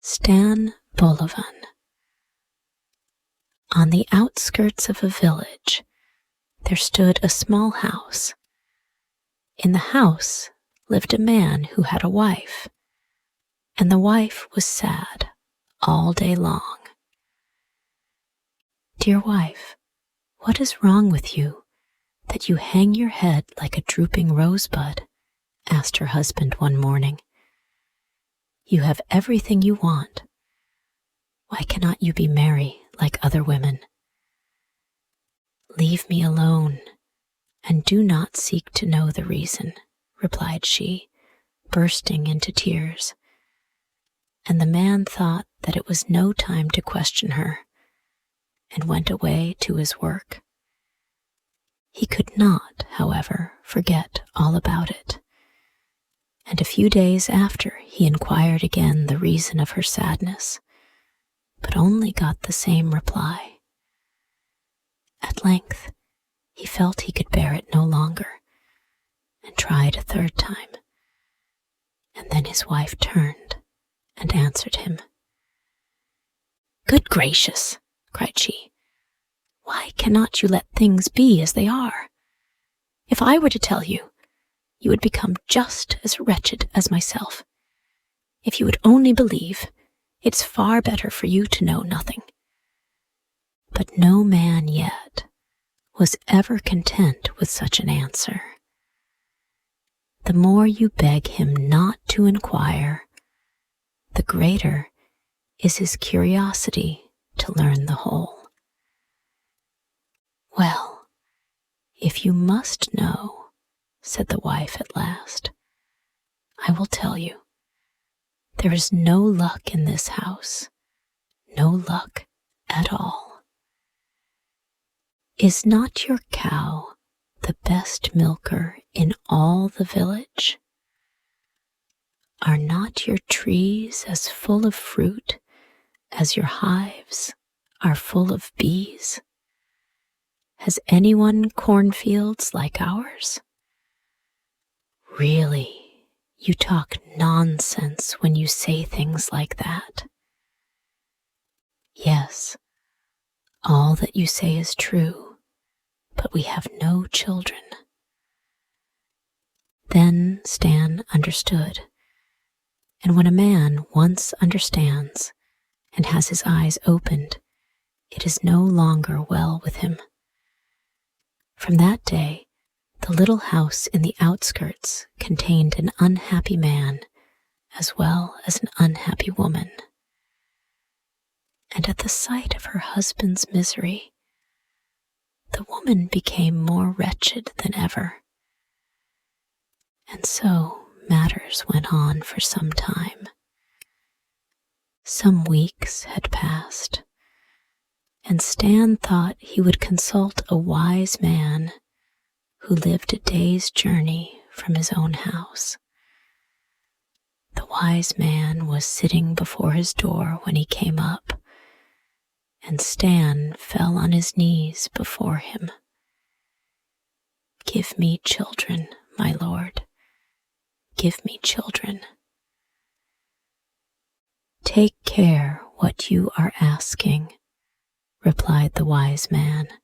Stan Bolovan. On the outskirts of a village, there stood a small house. In the house lived a man who had a wife, and the wife was sad all day long. "Dear wife, what is wrong with you, that you hang your head like a drooping rosebud?" asked her husband one morning. "You have everything you want. Why cannot you be merry like other women?" "Leave me alone, and do not seek to know the reason," replied she, bursting into tears. And the man thought that it was no time to question her, and went away to his work. He could not, however, forget all about it, and a few days after he inquired again the reason of her sadness, but only got the same reply. At length, he felt he could bear it no longer, and tried a third time, and then his wife turned and answered him. "Good gracious!" cried she. "Why cannot you let things be as they are? If I were to tell you, you would become just as wretched as myself. If you would only believe, it's far better for you to know nothing." But no man yet was ever content with such an answer. The more you beg him not to inquire, the greater is his curiosity to learn the whole. "Well, if you must know," said the wife at last, "I will tell you. There is no luck in this house, no luck at all. Is not your cow the best milker in all the village? Are not your trees as full of fruit as your hives are full of bees? Has anyone cornfields like ours? Really, you talk nonsense when you say things like that." "Yes, all that you say is true, but we have no children." Then Stan understood, and when a man once understands and has his eyes opened, it is no longer well with him. From that day, the little house in the outskirts contained an unhappy man as well as an unhappy woman. And at the sight of her husband's misery, the woman became more wretched than ever. And so matters went on for some time. Some weeks had passed, and Stan thought he would consult a wise man who lived a day's journey from his own house. The wise man was sitting before his door when he came up, and Stan fell on his knees before him. "Give me children, my lord. Give me children." "Take care what you are asking," replied the wise man.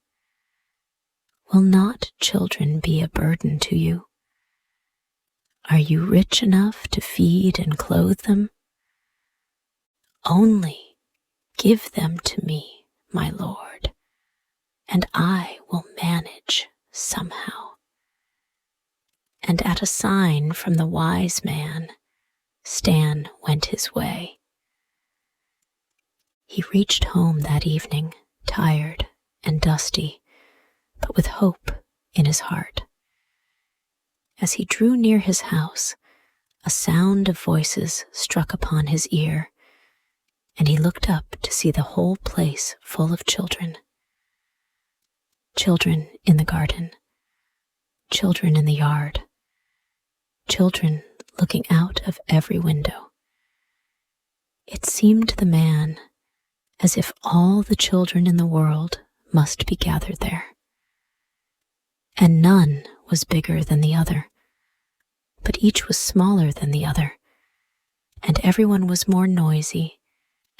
"Will not children be a burden to you? Are you rich enough to feed and clothe them? Only give them to me, my lord, and I will manage somehow." And at a sign from the wise man, Stan went his way. He reached home that evening, tired and dusty, but with hope in his heart. As he drew near his house, a sound of voices struck upon his ear, and he looked up to see the whole place full of children. Children in the garden, children in the yard, children looking out of every window. It seemed to the man as if all the children in the world must be gathered there. And none was bigger than the other, but each was smaller than the other, and everyone was more noisy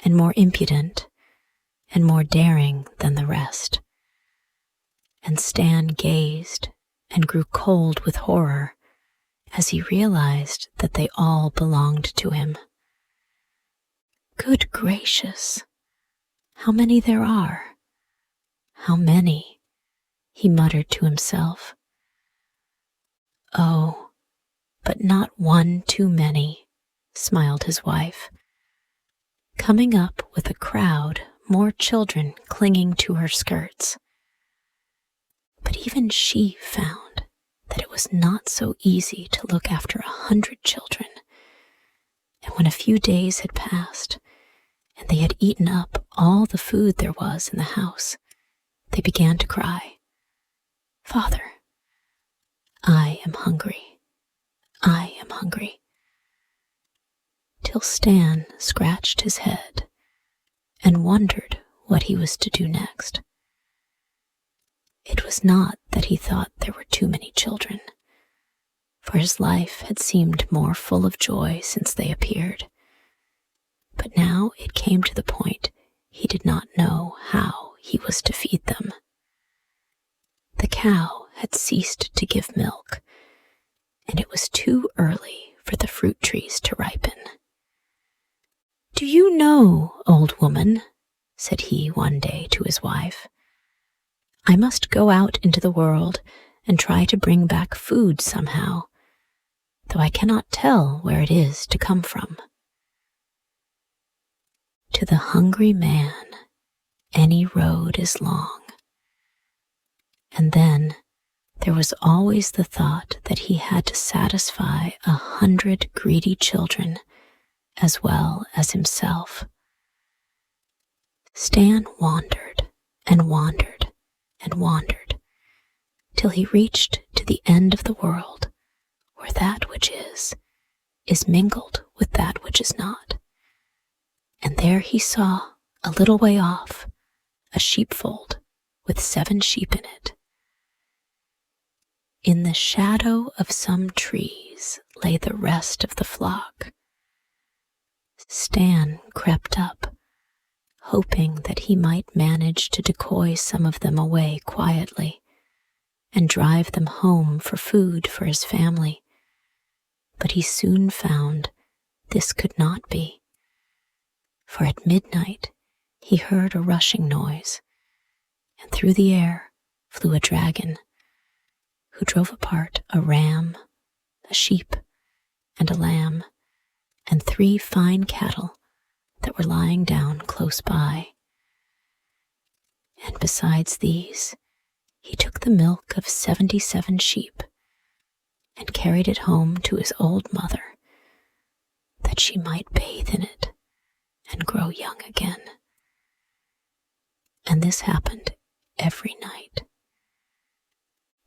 and more impudent and more daring than the rest. And Stan gazed and grew cold with horror as he realized that they all belonged to him. Good gracious, how many there are! How many, he muttered to himself. Oh, but not one too many, smiled his wife, coming up with a crowd, more children clinging to her skirts. But even she found that it was not so easy to look after 100 children, and when a few days had passed, and they had eaten up all the food there was in the house, they began to cry, "Father, I am hungry. I am hungry," till Stan scratched his head and wondered what he was to do next. It was not that he thought there were too many children, for his life had seemed more full of joy since they appeared. But now it came to the point he did not know how he was to feed them. The cow had ceased to give milk, and it was too early for the fruit trees to ripen. "Do you know, old woman," said he one day to his wife, "I must go out into the world and try to bring back food somehow, though I cannot tell where it is to come from." To the hungry man, any road is long. And then there was always the thought that he had to satisfy 100 greedy children as well as himself. Stan wandered and wandered and wandered till he reached to the end of the world, where that which is mingled with that which is not. And there he saw, a little way off, a sheepfold with 7 sheep in it. In the shadow of some trees lay the rest of the flock. Stan crept up, hoping that he might manage to decoy some of them away quietly and drive them home for food for his family. But he soon found this could not be, for at midnight he heard a rushing noise, and through the air flew a dragon, who drove apart a ram, a sheep, and a lamb, and 3 fine cattle that were lying down close by. And besides these, he took the milk of 77 sheep and carried it home to his old mother, that she might bathe in it and grow young again. And this happened every night.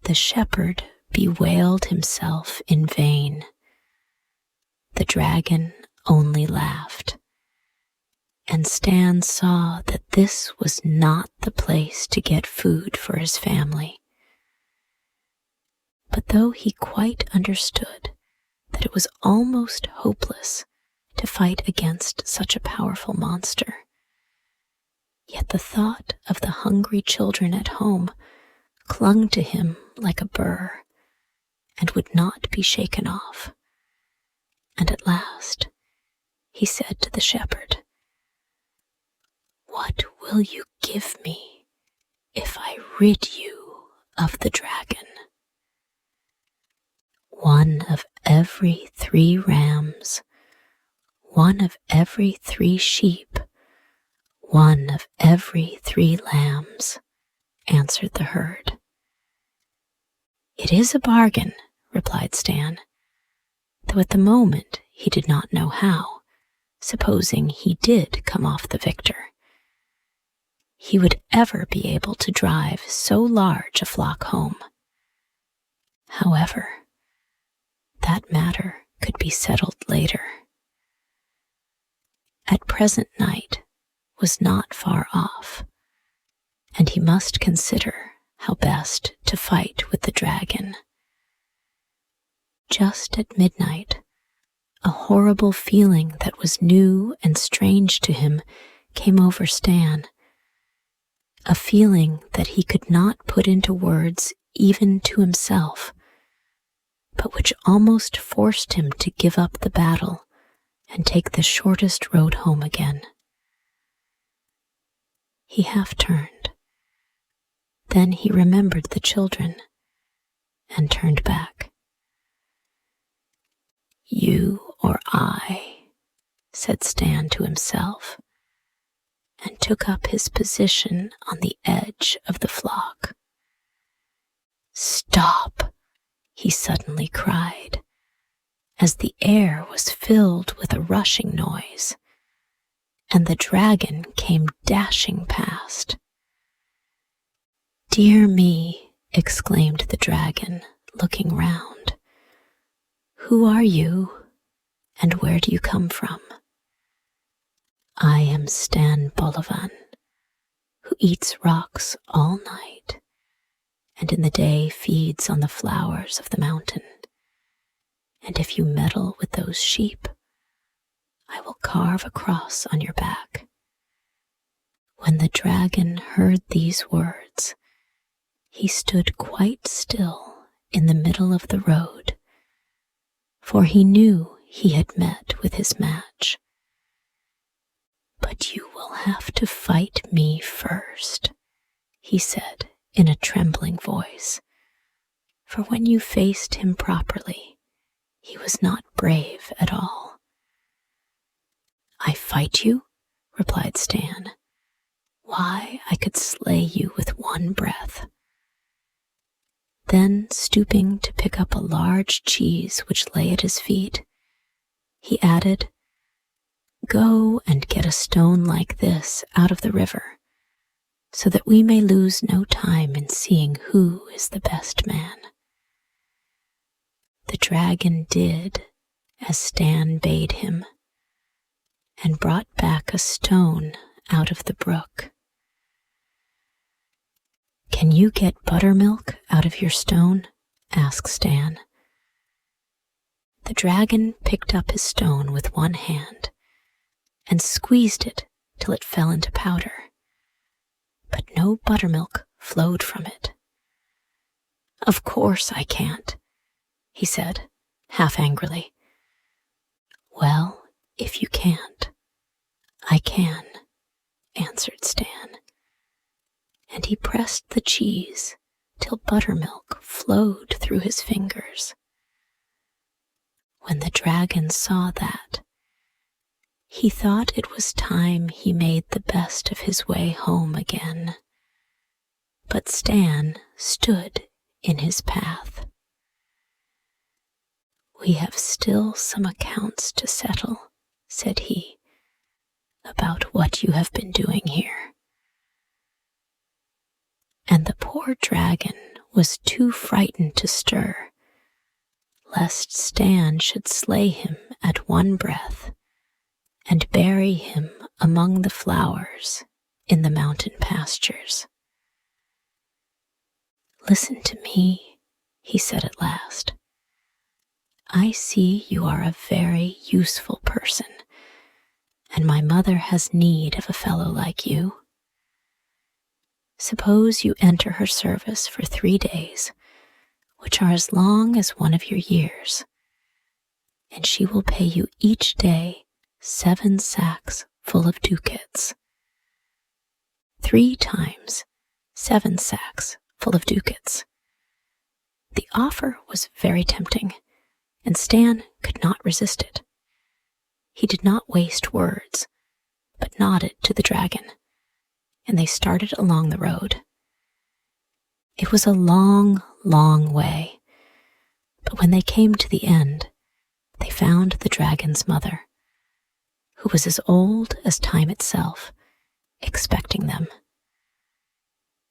The shepherd bewailed himself in vain. The dragon only laughed, and Stan saw that this was not the place to get food for his family. But though he quite understood that it was almost hopeless to fight against such a powerful monster, yet the thought of the hungry children at home clung to him like a burr and would not be shaken off. And at last he said to the shepherd, "What will you give me if I rid you of the dragon?" "1 of every 3 rams, 1 of every 3 sheep, 1 of every 3 lambs," answered the herd. "It is a bargain," replied Stan, though at the moment he did not know how, supposing he did come off the victor, he would ever be able to drive so large a flock home. However, that matter could be settled later. At present night was not far off, and he must consider how best to fight with the dragon. Just at midnight, A horrible feeling that was new and strange to him came over Stan, a feeling that he could not put into words even to himself, but which almost forced him to give up the battle and take the shortest road home again. He half turned. Then he remembered the children and turned back. "You or I," said Stan to himself, and took up his position on the edge of the flock. "Stop!" he suddenly cried, as the air was filled with a rushing noise, and the dragon came dashing past. "Dear me," exclaimed the dragon, looking round. "Who are you, and where do you come from?" "I am Stan Bolovan, who eats rocks all night, and in the day feeds on the flowers of the mountain. And if you meddle with those sheep, I will carve a cross on your back." When the dragon heard these words, he stood quite still in the middle of the road, for he knew he had met with his match. "But you will have to fight me first," he said in a trembling voice, for when you faced him properly, he was not brave at all. "I fight you?" replied Stan. "Why, I could slay you with one breath." Then, stooping to pick up a large cheese which lay at his feet, he added, "Go and get a stone like this out of the river, so that we may lose no time in seeing who is the best man." The dragon did as Stan bade him, and brought back a stone out of the brook. "Can you get buttermilk out of your stone?" asked Stan. The dragon picked up his stone with one hand and squeezed it till it fell into powder, but no buttermilk flowed from it. "Of course I can't," he said, half angrily. "Well, if you can't, I can," answered Stan, and he pressed the cheese till buttermilk flowed through his fingers. When the dragon saw that, he thought it was time he made the best of his way home again, but Stan stood in his path. "We have still some accounts to settle," said he, "about what you have been doing here." And the poor dragon was too frightened to stir, lest Stan should slay him at one breath and bury him among the flowers in the mountain pastures. "Listen to me," he said at last. "I see you are a very useful person, and my mother has need of a fellow like you. Suppose you enter her service for 3 days, which are as long as one of your years, and she will pay you each day 7 sacks full of ducats. 3 times 7 sacks full of ducats." The offer was very tempting, and Stan could not resist it. He did not waste words, but nodded to the dragon, and they started along the road. It was a long, long way, but when they came to the end, they found the dragon's mother, who was as old as time itself, expecting them.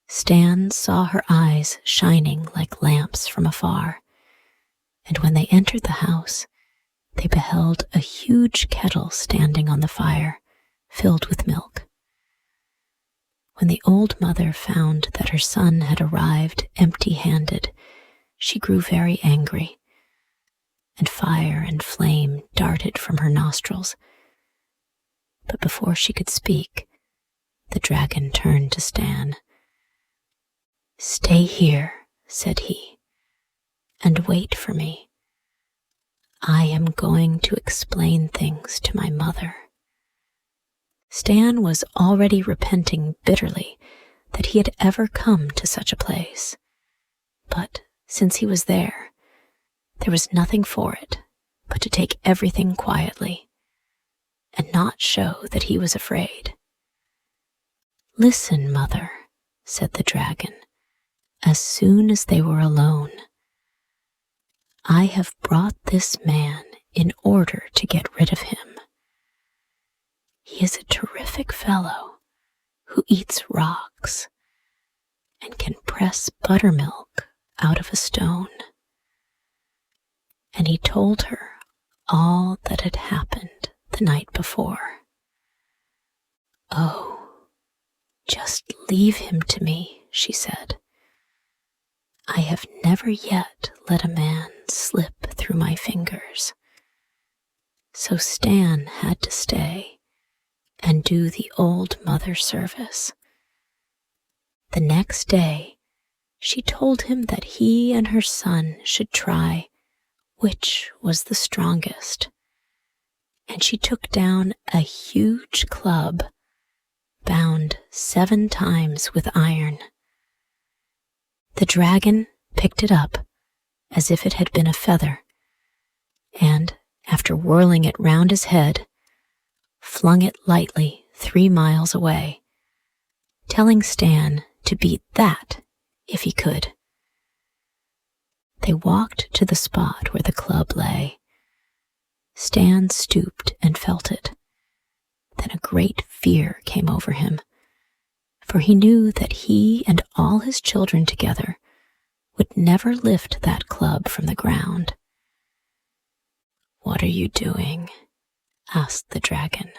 Stan saw her eyes shining like lamps from afar, and when they entered the house, they beheld a huge kettle standing on the fire, filled with milk. When the old mother found that her son had arrived empty-handed, she grew very angry, and fire and flame darted from her nostrils. But before she could speak, the dragon turned to Stan. "Stay here," said he, "and wait for me. I am going to explain things to my mother." Stan was already repenting bitterly that he had ever come to such a place. But since he was there was nothing for it but to take everything quietly and not show that he was afraid. "Listen, mother," said the dragon, as soon as they were alone. "I have brought this man in order to get rid of him. He is a terrific fellow who eats rocks and can press buttermilk out of a stone." And he told her all that had happened the night before. "Oh, just leave him to me," she said. "I have never yet let a man slip through my fingers." So Stan had to stay and do the old mother service. The next day, she told him that he and her son should try which was the strongest, and she took down a huge club bound 7 times with iron. The dragon picked it up as if it had been a feather, and, after whirling it round his head, flung it lightly 3 miles away, telling Stan to beat that if he could. They walked to the spot where the club lay. Stan stooped and felt it. Then a great fear came over him, for he knew that he and all his children together would never lift that club from the ground. "What are you doing?" asked the dragon.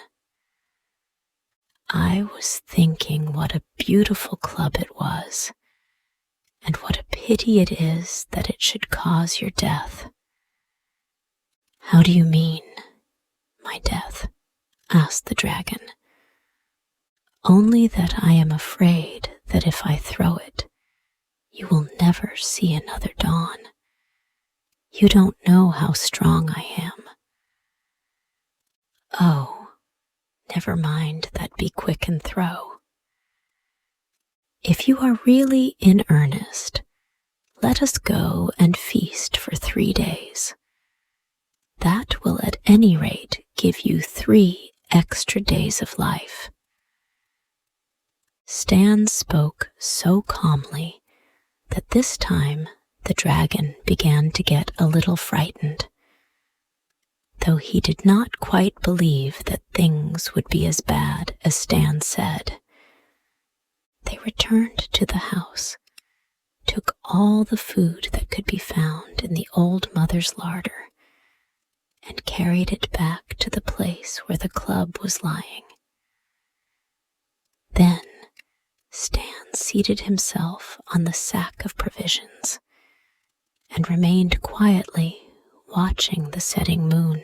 "I was thinking what a beautiful club it was, and what a pity it is that it should cause your death." "How do you mean, my death?" asked the dragon. "Only that I am afraid that if I throw it, you will never see another dawn. You don't know how strong I am." "Oh, never mind that, be quick and throw. If you are really in earnest, let us go and feast for 3 days. That will at any rate give you 3 extra days of life." Stan spoke so calmly that this time the dragon began to get a little frightened, though he did not quite believe that things would be as bad as Stan said. They returned to the house, took all the food that could be found in the old mother's larder, and carried it back to the place where the club was lying. Then Stan seated himself on the sack of provisions and remained quietly watching the setting moon.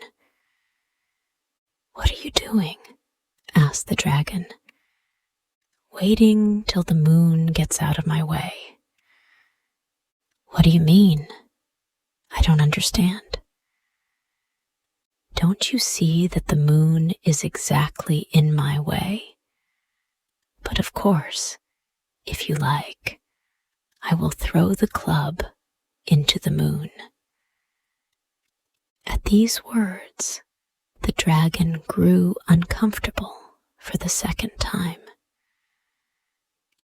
"What are you doing?" asked the dragon. "Waiting till the moon gets out of my way." "What do you mean? I don't understand." "Don't you see that the moon is exactly in my way? But of course, if you like, I will throw the club into the moon." At these words, the dragon grew uncomfortable for the second time.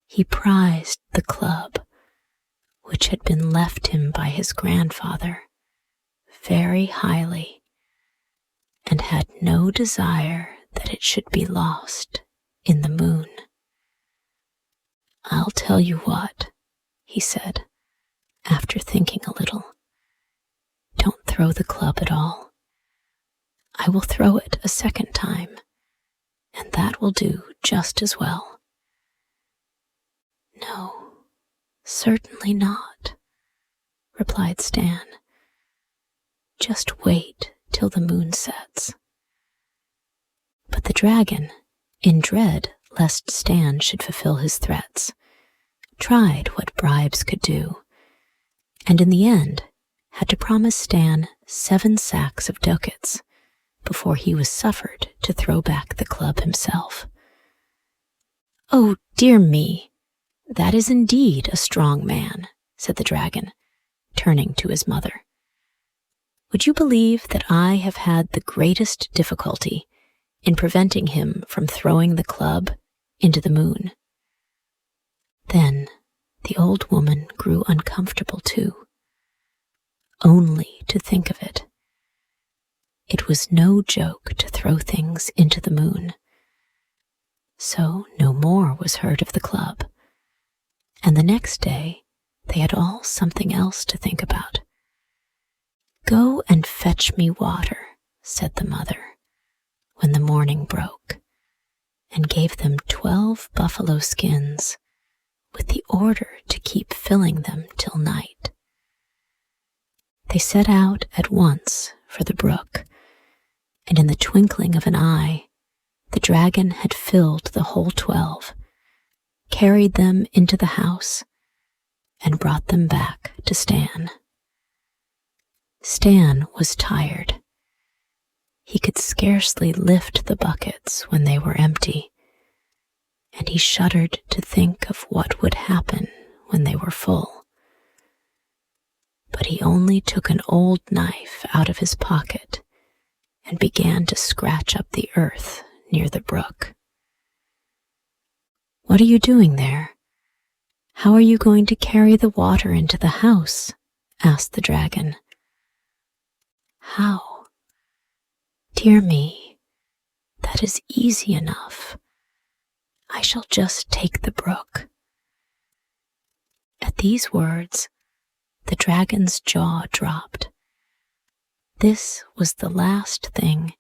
He prized the club, which had been left him by his grandfather, very highly, and had no desire that it should be lost in the moon. "I'll tell you what," he said, after thinking a little. "Don't throw the club at all. I will throw it a second time, and that will do just as well." "No, certainly not," replied Stan. Just wait till the moon sets." But the dragon, in dread lest Stan should fulfill his threats, tried what bribes could do, and in the end had to promise Stan 7 sacks of ducats before he was suffered to throw back the club himself. "Oh, dear me, that is indeed a strong man," said the dragon, turning to his mother. "Would you believe that I have had the greatest difficulty in preventing him from throwing the club into the moon?" Then the old woman grew uncomfortable too. Only to think of it. It was no joke to throw things into the moon. So no more was heard of the club, and the next day they had all something else to think about. "Go and fetch me water," said the mother, when the morning broke, and gave them 12 buffalo skins, with the order to keep filling them till night. They set out at once for the brook, and in the twinkling of an eye, the dragon had filled the whole 12, carried them into the house, and brought them back to Stan. Stan was tired. He could scarcely lift the buckets when they were empty, and he shuddered to think of what would happen when they were full. But he only took an old knife out of his pocket and began to scratch up the earth near the brook. "What are you doing there? How are you going to carry the water into the house?" asked the dragon. "How? Dear me, that is easy enough. I shall just take the brook." At these words, the dragon's jaw dropped. This was the last thing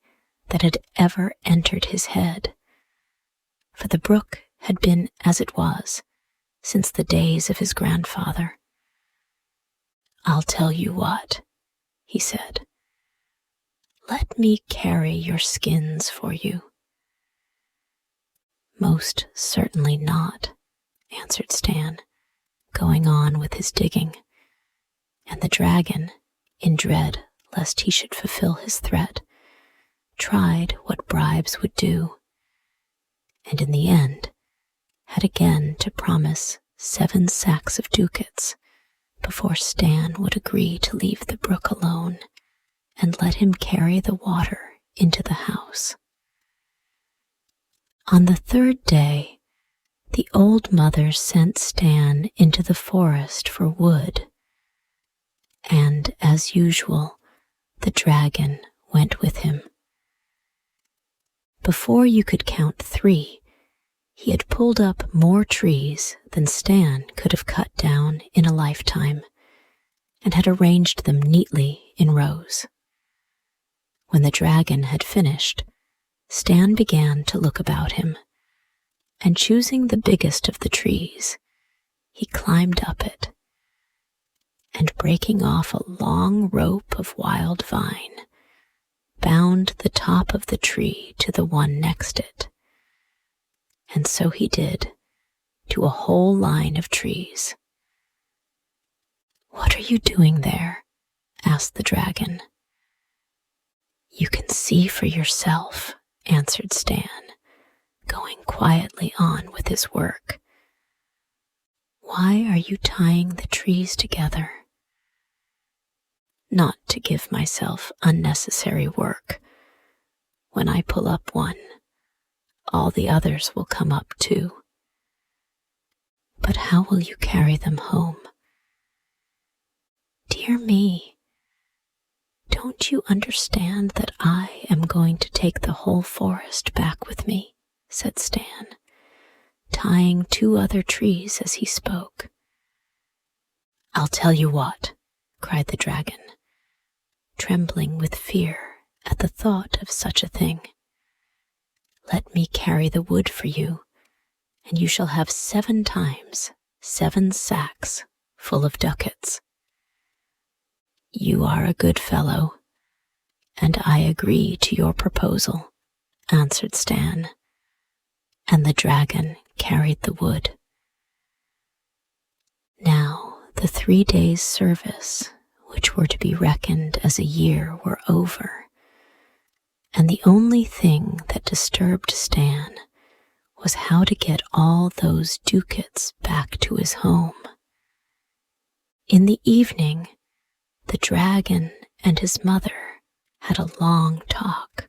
that had ever entered his head, for the brook had been as it was since the days of his grandfather. "I'll tell you what," he said. "Let me carry your skins for you." "Most certainly not," answered Stan, going on with his digging, and the dragon, in dread lest he should fulfill his threat, tried what bribes would do, and in the end had again to promise 7 sacks of ducats before Stan would agree to leave the brook alone and let him carry the water into the house. On the 3rd day, the old mother sent Stan into the forest for wood, and, as usual, the dragon went with him. Before you could count 3, he had pulled up more trees than Stan could have cut down in a lifetime, and had arranged them neatly in rows. When the dragon had finished, Stan began to look about him, and choosing the biggest of the trees, he climbed up it, and breaking off a long rope of wild vine, bound the top of the tree to the one next it. And so he did to a whole line of trees. "What are you doing there?" asked the dragon. "You can see for yourself," answered Stan, going quietly on with his work. "Why are you tying the trees together?" "Not to give myself unnecessary work. When I pull up one, all the others will come up too." "But how will you carry them home?" "Dear me, don't you understand that I am going to take the whole forest back with me?" said Stan, tying 2 other trees as he spoke. "I'll tell you what," cried the dragon, trembling with fear at the thought of such a thing. "Let me carry the wood for you, and you shall have 7 times 7 sacks full of ducats." "You are a good fellow," and I agree to your proposal," answered Stan, and the dragon carried the wood. Now the 3 days' service, which were to be reckoned as a year, were over, and the only thing that disturbed Stan was how to get all those ducats back to his home. In the evening, the dragon and his mother had a long talk,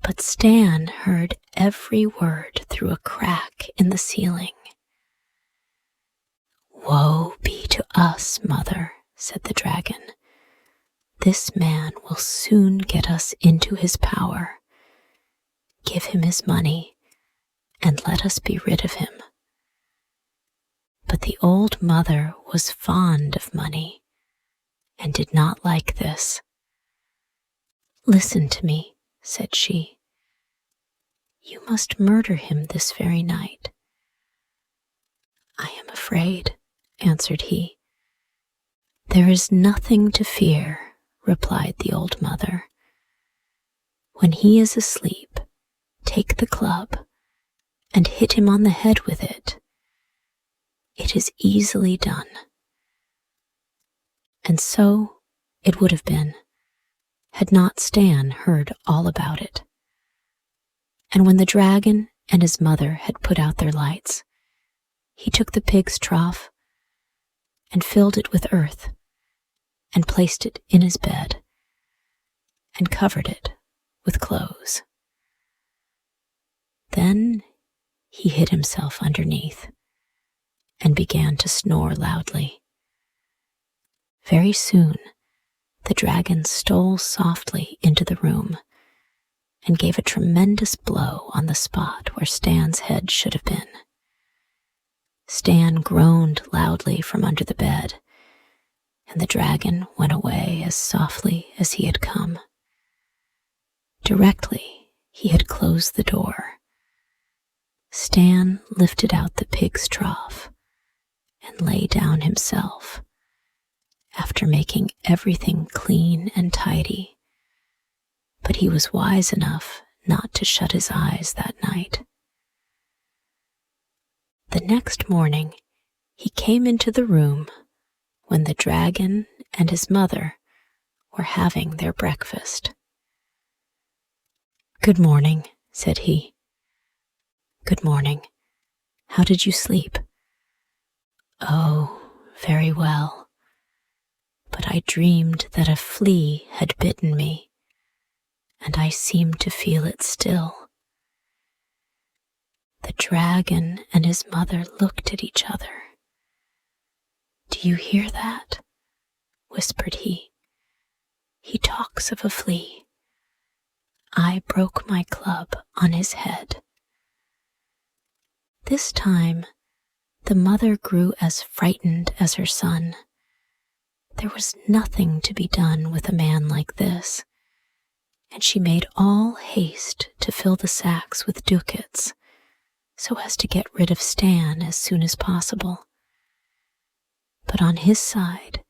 but Stan heard every word through a crack in the ceiling. "Woe be to us, mother," said the dragon. "This man will soon get us into his power. Give him his money and let us be rid of him." But the old mother was fond of money and did not like this. "Listen to me," said she. "You must murder him this very night." "I am afraid," answered he. "There is nothing to fear," replied the old mother. "When he is asleep, take the club and hit him on the head with it. It is easily done." And so it would have been, had not Stan heard all about it. And when the dragon and his mother had put out their lights, he took the pig's trough and filled it with earth and placed it in his bed and covered it with clothes. Then he hid himself underneath and began to snore loudly. Very soon, the dragon stole softly into the room and gave a tremendous blow on the spot where Stan's head should have been. Stan groaned loudly from under the bed, and the dragon went away as softly as he had come. Directly he had closed the door, Stan lifted out the pig's trough and lay down himself, after making everything clean and tidy, but he was wise enough not to shut his eyes that night. The next morning he came into the room when the dragon and his mother were having their breakfast. "Good morning," said he. "Good morning. How did you sleep?" "Oh, very well. But I dreamed that a flea had bitten me, and I seemed to feel it still." The dragon and his mother looked at each other. "Do you hear that?" whispered he. "He talks of a flea. I broke my club on his head." This time, the mother grew as frightened as her son. There was nothing to be done with a man like this, and she made all haste to fill the sacks with ducats, so as to get rid of Stan as soon as possible. But on his side,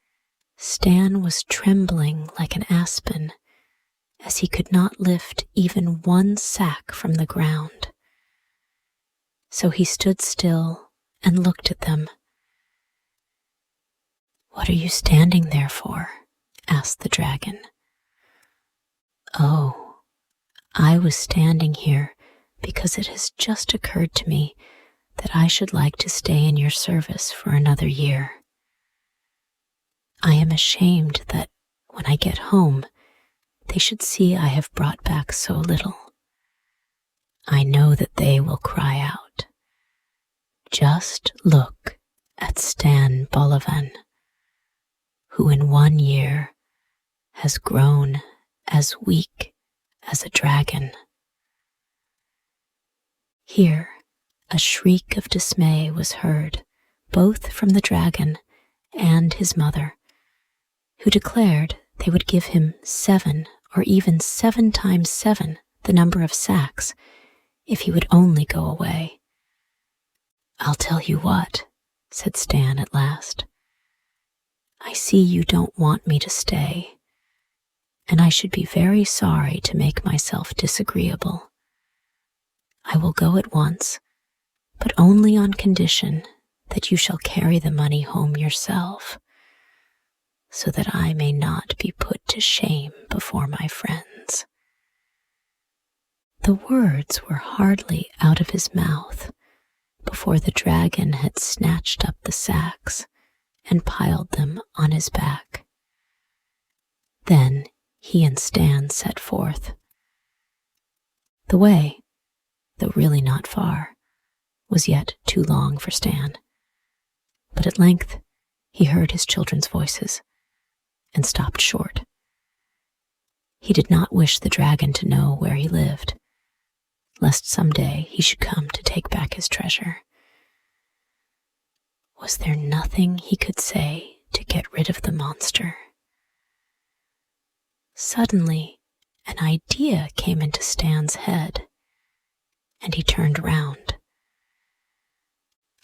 Stan was trembling like an aspen, as he could not lift even one sack from the ground. So he stood still and looked at them. "What are you standing there for?" asked the dragon. "Oh, I was standing here because it has just occurred to me that I should like to stay in your service for another year. I am ashamed that when I get home, they should see I have brought back so little. I know that they will cry out, 'Just look at Stan BOLOVAN, who in 1 year has grown as weak as a dragon.'" Here, a shriek of dismay was heard, both from the dragon and his mother, who declared they would give him 7 or even 7 times 7 the number of sacks if he would only go away. "I'll tell you what," said Stan at last. "I see you don't want me to stay, and I should be very sorry to make myself disagreeable. I will go at once, but only on condition that you shall carry the money home yourself, so that I may not be put to shame before my friends." The words were hardly out of his mouth before the dragon had snatched up the sacks and piled them on his back. Then he and Stan set forth. The way, though really not far, was yet too long for Stan, but at length he heard his children's voices and stopped short. He did not wish the dragon to know where he lived, lest some day he should come to take back his treasure. Was there nothing he could say to get rid of the monster? Suddenly, an idea came into Stan's head, and he turned round.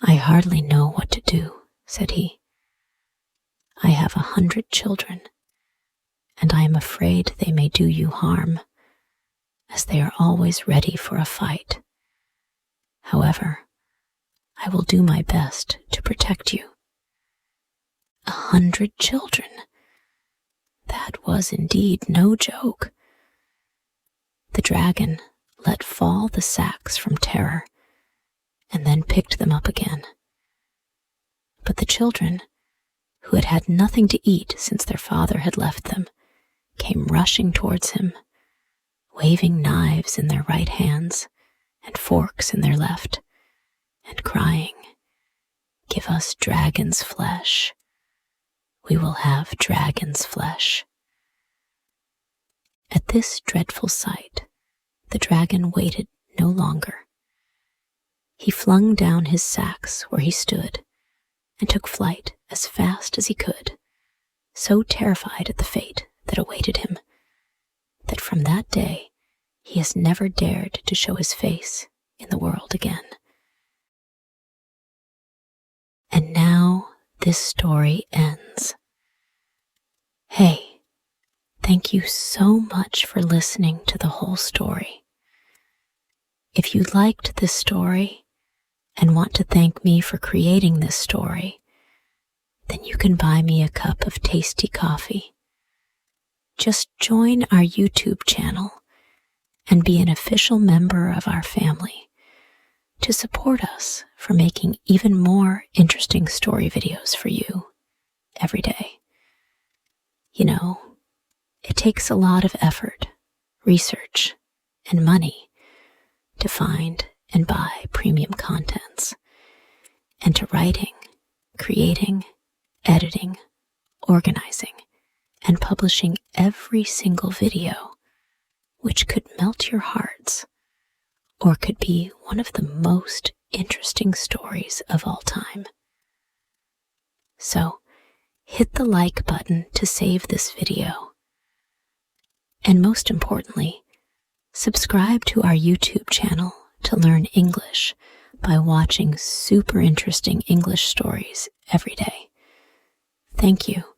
"I hardly know what to do," said he. "I have 100 children, and I am afraid they may do you harm, as they are always ready for a fight. However, I will do my best to protect you." 100 children! That was indeed no joke. The dragon let fall the sacks from terror, and then picked them up again. But the children, who had had nothing to eat since their father had left them, came rushing towards him, waving knives in their right hands and forks in their left, and crying, "Give us dragon's flesh. We will have dragon's flesh." At this dreadful sight, the dragon waited no longer. He flung down his sacks where he stood and took flight as fast as he could, so terrified at the fate that awaited him, that from that day he has never dared to show his face in the world again. And now this story ends. Hey, thank you so much for listening to the whole story. If you liked this story and want to thank me for creating this story, then you can buy me a cup of tasty coffee. Just join our YouTube channel and be an official member of our family to support us for making even more interesting story videos for you every day. You know, it takes a lot of effort, research, and money to find and buy premium contents, and to writing, creating, editing, organizing, and publishing every single video, which could melt your hearts or could be one of the most interesting stories of all time. So, hit the like button to save this video. And most importantly, subscribe to our YouTube channel to learn English by watching super interesting English stories every day. Thank you.